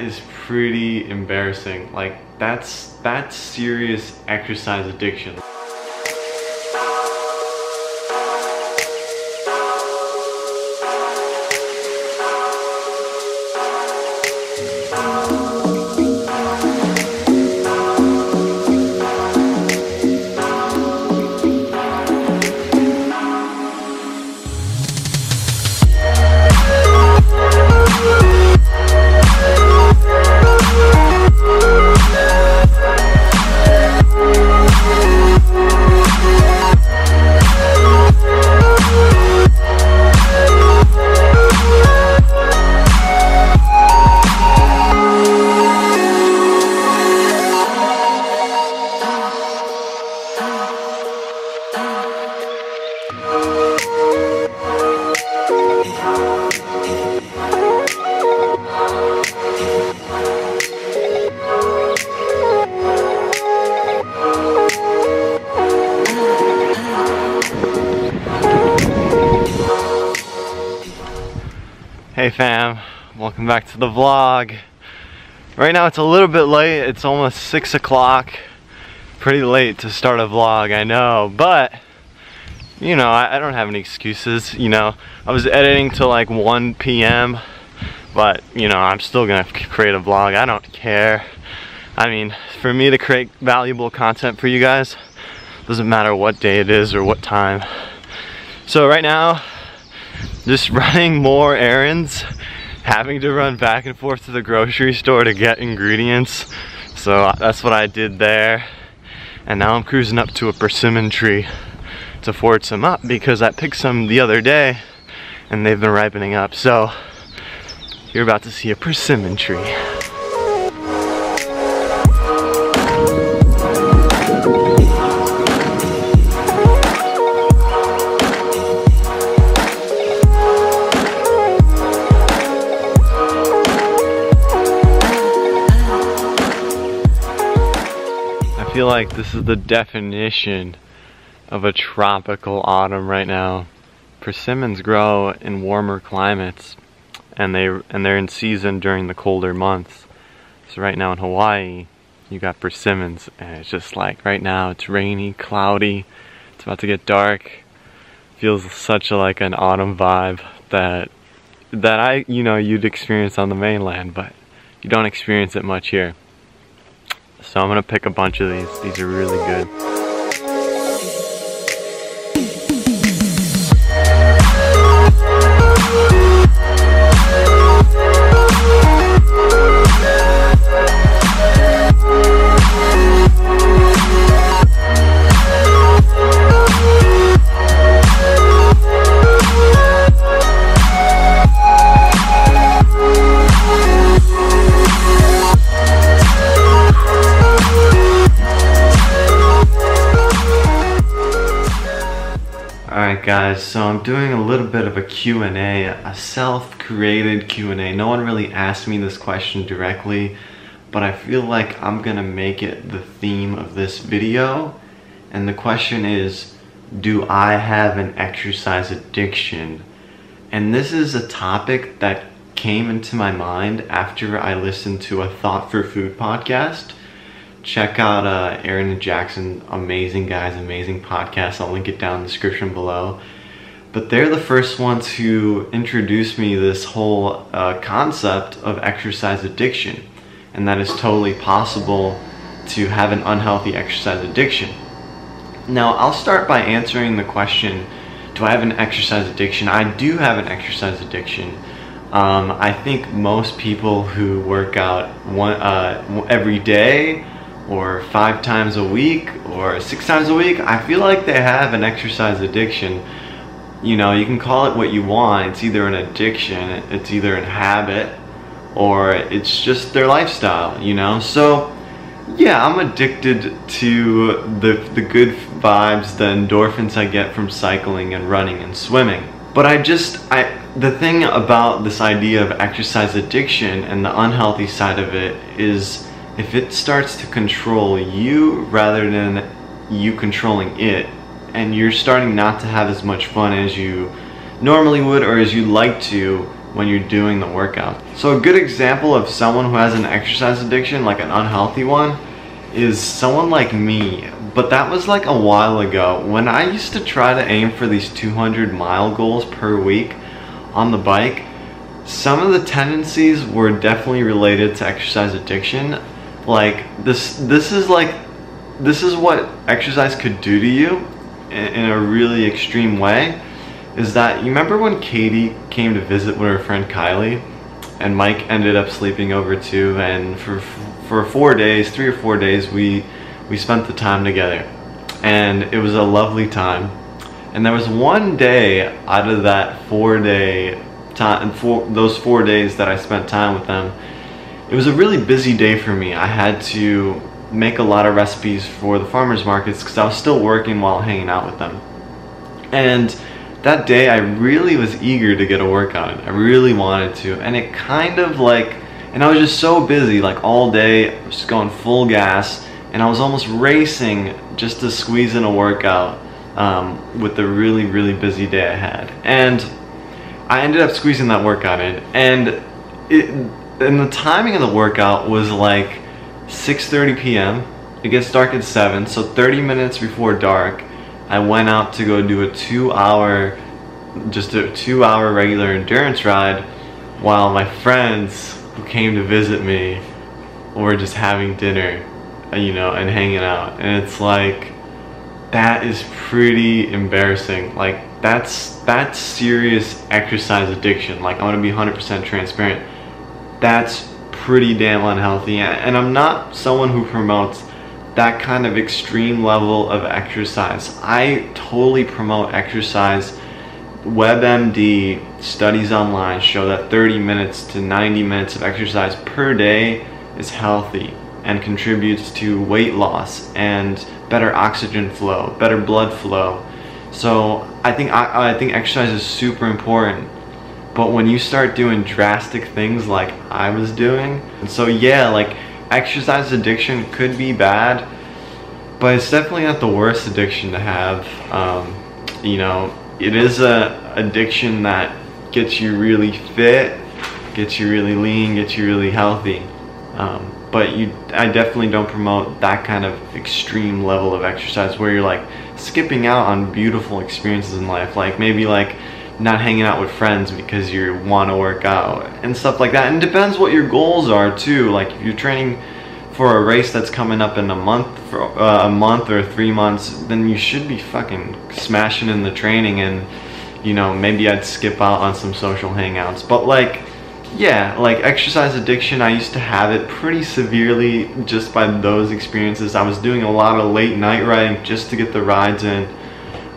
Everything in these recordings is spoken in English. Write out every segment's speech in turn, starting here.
is pretty embarrassing. Like, that's serious exercise addiction. Hey fam, welcome back to the vlog. Right now it's a little bit late, it's almost 6 o'clock. Pretty late to start a vlog, I know, but you know, I don't have any excuses. You know, I was editing till like 1 p.m. but you know, I'm still gonna create a vlog. I don't care. I mean, for me to create valuable content for you guys, doesn't matter what day it is or what time. So right now, just running more errands, having to run back and forth to the grocery store to get ingredients. So that's what I did there. And now I'm cruising up to a persimmon tree to forage some up because I picked some the other day and they've been ripening up. So you're about to see a persimmon tree. I feel like this is the definition of a tropical autumn right now. Persimmons grow in warmer climates and they're in season during the colder months. So right now in Hawaii, you got persimmons and it's just like right now it's rainy, cloudy, it's about to get dark. Feels such a, like an autumn vibe that you'd experience on the mainland, but you don't experience it much here. So I'm gonna pick a bunch of these. These are really good. Alright guys, so I'm doing a little bit of a Q&A, a self-created Q&A. No one really asked me this question directly, but I feel like I'm gonna make it the theme of this video. And the question is, do I have an exercise addiction? And this is a topic that came into my mind after I listened to a Thought for Food podcast. Check out Aaron and Jackson, amazing guys, amazing podcast. I'll link it down in the description below. But they're the first ones who introduced me this whole concept of exercise addiction. And that is totally possible to have an unhealthy exercise addiction. Now, I'll start by answering the question, do I have an exercise addiction? I do have an exercise addiction. I think most people who work out every day, or 5 times a week, or 6 times a week, I feel like they have an exercise addiction. You know, you can call it what you want. It's either an addiction, it's either a habit, or it's just their lifestyle, you know? So, yeah, I'm addicted to the good vibes, the endorphins I get from cycling and running and swimming. But the thing about this idea of exercise addiction and the unhealthy side of it is, if it starts to control you rather than you controlling it, and you're starting not to have as much fun as you normally would or as you'd like to, when you're doing the workout. So a good example of someone who has an exercise addiction, like an unhealthy one, is someone like me. But that was like a while ago when I used to try to aim for these 200-mile goals per week on the bike. Some of the tendencies were definitely related to exercise addiction. Like this is what exercise could do to you in a really extreme way. Is that, you remember when Katie came to visit with her friend Kylie, and Mike ended up sleeping over too, and for 4 days, 3 or 4 days, we spent the time together, and it was a lovely time. And there was one day out of that 4-day time, those 4 days that I spent time with them, it was a really busy day for me. I had to make a lot of recipes for the farmers markets because I was still working while hanging out with them. And that day I really was eager to get a workout in. I really wanted to, and it kind of like, and I was just so busy, like all day, I was just going full gas, and I was almost racing just to squeeze in a workout with the really busy day I had. And I ended up squeezing that workout in, and the timing of the workout was like 6:30 p.m. It gets dark at 7, so 30 minutes before dark, I went out to go do a 2-hour regular endurance ride while my friends who came to visit me were just having dinner, you know, and hanging out. And it's like, that is pretty embarrassing. Like that's serious exercise addiction. Like, I'm gonna be 100% transparent. That's pretty damn unhealthy, and I'm not someone who promotes that kind of extreme level of exercise. I totally promote exercise. WebMD studies online show that 30 minutes to 90 minutes of exercise per day is healthy and contributes to weight loss and better oxygen flow, better blood flow. So I think exercise is super important. But when you start doing drastic things like I was doing, and so yeah, like exercise addiction could be bad, but it's definitely not the worst addiction to have. You know, it is a addiction that gets you really fit, gets you really lean, gets you really healthy. But I definitely don't promote that kind of extreme level of exercise where you're like skipping out on beautiful experiences in life, like maybe like not hanging out with friends because you want to work out and stuff like that. And it depends what your goals are too. Like if you're training for a race that's coming up in a month or 3 months, then you should be fucking smashing in the training, and you know, maybe I'd skip out on some social hangouts. But like, yeah, like exercise addiction, I used to have it pretty severely just by those experiences. I was doing a lot of late night riding just to get the rides in.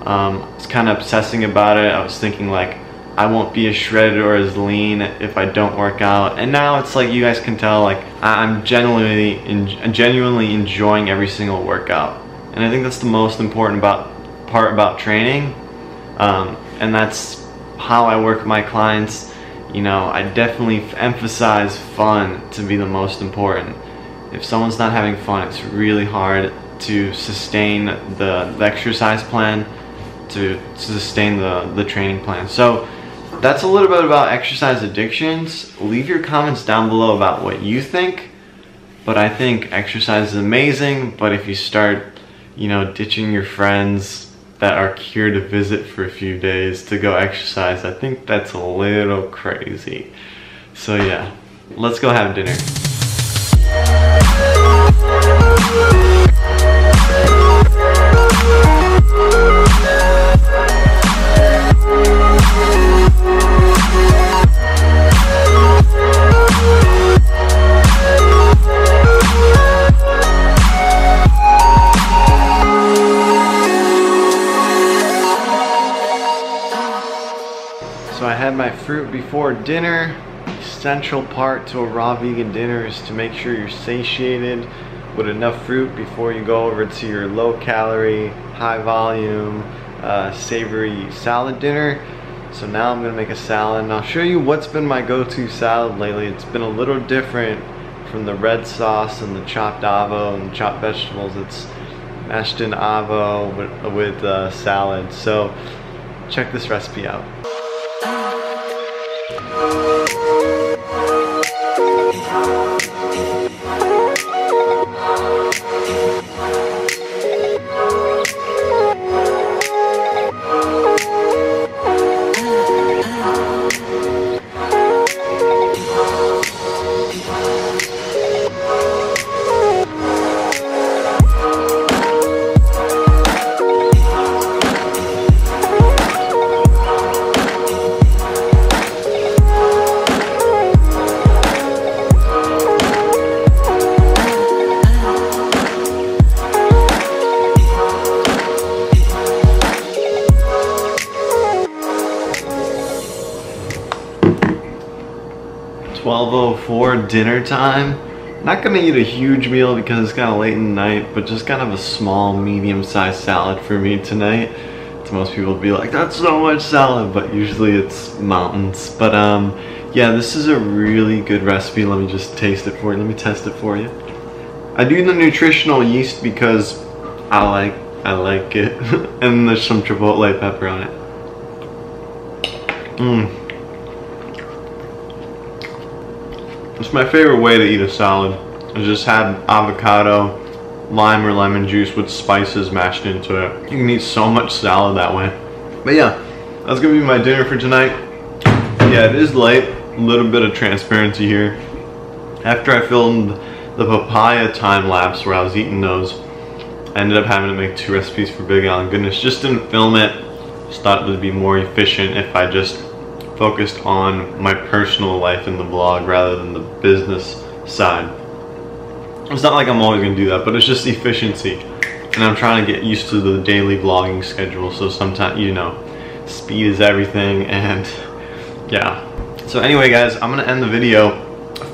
I was kind of obsessing about it. I was thinking like, I won't be as shredded or as lean if I don't work out. And now it's like, you guys can tell, like I'm genuinely enjoying every single workout. And I think that's the most important part about training. And that's how I work with my clients. You know, I definitely emphasize fun to be the most important. If someone's not having fun, it's really hard to sustain the exercise plan, to sustain the training plan. So that's a little bit about exercise addictions. Leave your comments down below about what you think. But I think exercise is amazing, but if you start, you know, ditching your friends that are here to visit for a few days to go exercise, I think that's a little crazy. So yeah, let's go have dinner. So I had my fruit before dinner. The essential part to a raw vegan dinner is to make sure you're satiated with enough fruit before you go over to your low calorie, high volume, savory salad dinner. So now I'm gonna make a salad, and I'll show you what's been my go-to salad lately. It's been a little different from the red sauce and the chopped avo and chopped vegetables. It's mashed in avo with salad. So check this recipe out. $12:04 dinner time. Not gonna eat a huge meal because it's kind of late in the night, but just kind of a small, medium-sized salad for me tonight. To most people would be like, that's so much salad, but usually it's mountains. But yeah, this is a really good recipe. Let me just taste it for you. Let me test it for you. I do the nutritional yeast because I like it. And there's some chipotle pepper on it. It's my favorite way to eat a salad. I just had avocado, lime or lemon juice with spices mashed into it. You can eat so much salad that way. But yeah, that's gonna be my dinner for tonight. Yeah, it is late. A little bit of transparency here. After I filmed the papaya time lapse where I was eating those, I ended up having to make 2 recipes for Big Al and Goodness. Just didn't film it. Just thought it would be more efficient if I just focused on my personal life in the vlog rather than the business side. It's not like I'm always gonna do that, but it's just efficiency. And I'm trying to get used to the daily vlogging schedule, so sometimes, you know, speed is everything, and yeah. So anyway guys, I'm gonna end the video.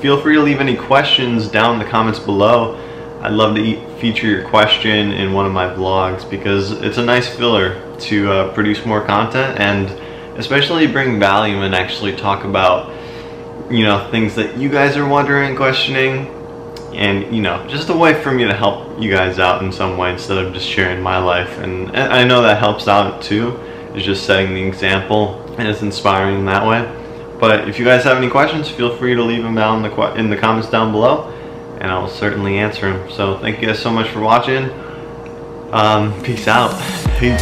Feel free to leave any questions down in the comments below. I'd love to feature your question in one of my vlogs because it's a nice filler to produce more content and especially bring value and actually talk about, you know, things that you guys are wondering, questioning, and, you know, just a way for me to help you guys out in some way instead of just sharing my life. And I know that helps out too, is just setting the example, and it's inspiring in that way. But if you guys have any questions, feel free to leave them down in the comments down below, and I will certainly answer them. So thank you guys so much for watching. Peace out. Peace.